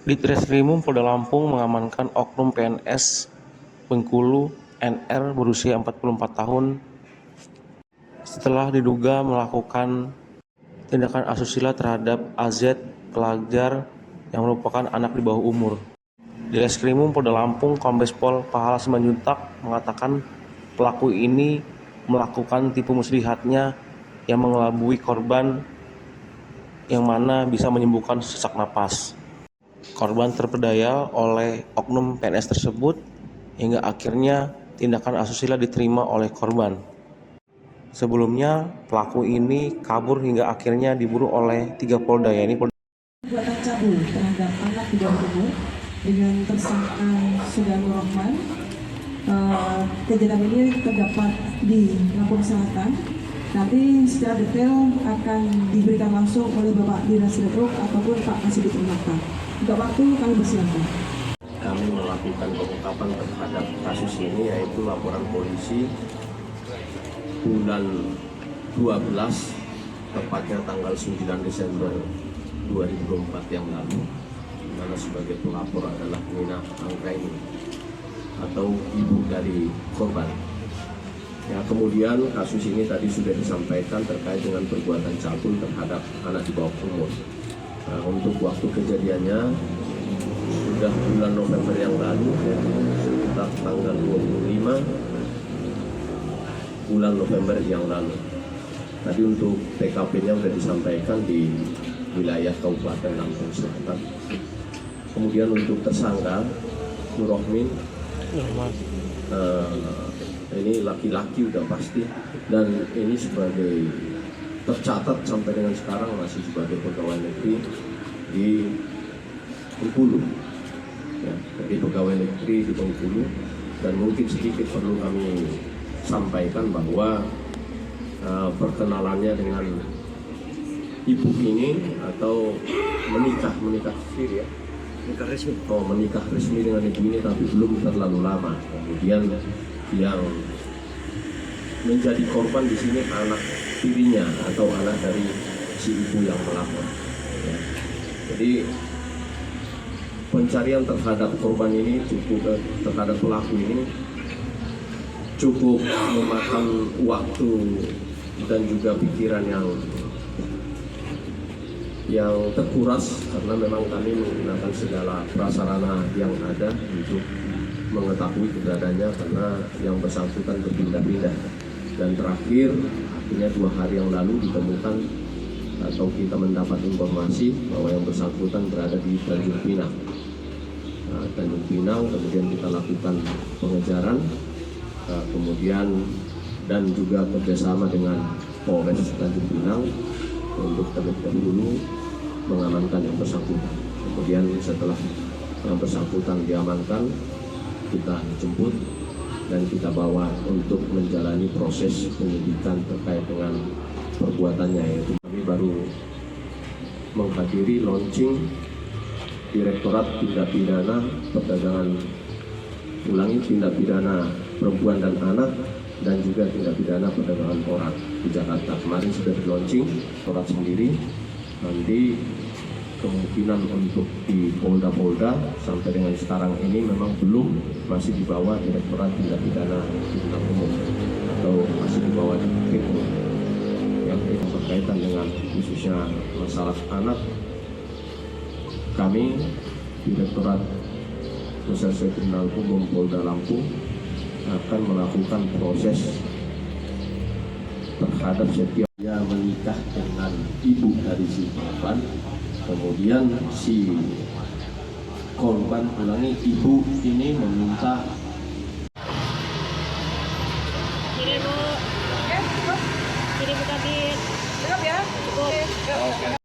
Ditreskrimum Polda Lampung mengamankan oknum PNS Bengkulu NR berusia 44 tahun setelah diduga melakukan tindakan asusila terhadap AZ, pelajar yang merupakan anak di bawah umur. Ditreskrimum Polda Lampung Kombes Pol Pahala Simanjuntak mengatakan pelaku ini melakukan tipu muslihatnya yang mengelabui korban yang mana bisa menyembuhkan sesak napas. Korban terpedaya oleh oknum PNS tersebut hingga akhirnya tindakan asusila diterima oleh korban. Sebelumnya, pelaku ini kabur hingga akhirnya diburu oleh 3 Polda, yaitu Perbuatan cabul terhadap anak di bawah umur dengan tersangka Sudarno Rahman. Kejadian ini terdapat di Lampung Selatan. Nanti secara detail akan diberikan langsung oleh Bapak Dinas Redruk ataupun Pak Kasubdit Unaka. Untuk waktu kami persilakan. Kami melakukan pengungkapan terhadap kasus ini, yaitu laporan polisi bulan 12, tepatnya tanggal 9 Desember 2024 yang lalu, di mana sebagai pelapor adalah Nina Anggraini atau ibu dari korban. Ya, kemudian kasus ini tadi sudah disampaikan terkait dengan perbuatan cabul terhadap anak di bawah umur. Nah, untuk waktu kejadiannya sudah bulan November yang lalu, sekitar tanggal 25 bulan November yang lalu. Tadi untuk TKP-nya sudah disampaikan di wilayah Kabupaten Lampung Selatan. Kemudian untuk tersangka Nurrohmin, ini laki-laki udah pasti, dan ini sebagai tercatat sampai dengan sekarang masih sebagai pegawai negeri di Bengkulu, ya, jadi pegawai negeri di Bengkulu. Dan mungkin sedikit perlu kami sampaikan bahwa perkenalannya dengan ibu ini atau menikah siri ya, menikah resmi dengan ibu ini, tapi belum terlalu lama. Kemudian yang menjadi korban di sini anak tirinya atau anak dari si ibu yang melapor. Ya. Jadi pencarian terhadap korban ini terhadap pelaku ini cukup memakan waktu dan juga pikiran yang terkuras, karena memang kami menggunakan segala prasarana yang ada untuk mengetahui keberadaannya, karena yang bersangkutan berpindah-pindah. Dan terakhir, akhirnya 2 hari yang lalu ditemukan atau kita mendapat informasi bahwa yang bersangkutan berada di Tanjung Pinang. Tanjung Pinang, kemudian kita lakukan pengejaran, kemudian dan juga kerjasama dengan Polres Tanjung Pinang untuk terlebih dahulu mengamankan yang bersangkutan. Kemudian setelah yang bersangkutan diamankan, kita jemput dan kita bawa untuk menjalani proses penyidikan terkait dengan perbuatannya, yaitu kami baru menghadiri launching Direktorat Tindak Pidana Perdagangan Tindak Pidana Perempuan dan Anak, dan juga tindak pidana perdagangan orang di Jakarta. Kemarin sudah di launching Direktorat sendiri. Nanti kemungkinan untuk di Polda-Polda sampai dengan sekarang ini memang belum, masih di bawah Direktorat Tindak Pidana Tindak Umum atau masih di bawah Direktorat yang berkaitan dengan khususnya masalah anak. Kami Direktorat Reserse Kriminal Umum Polda Lampung akan melakukan proses terhadap setiap yang menikah dengan ibu dari si korban. Kemudian si korban ibu ini meminta kiri bu, kiri bu Kabit, cukup ya, cukup.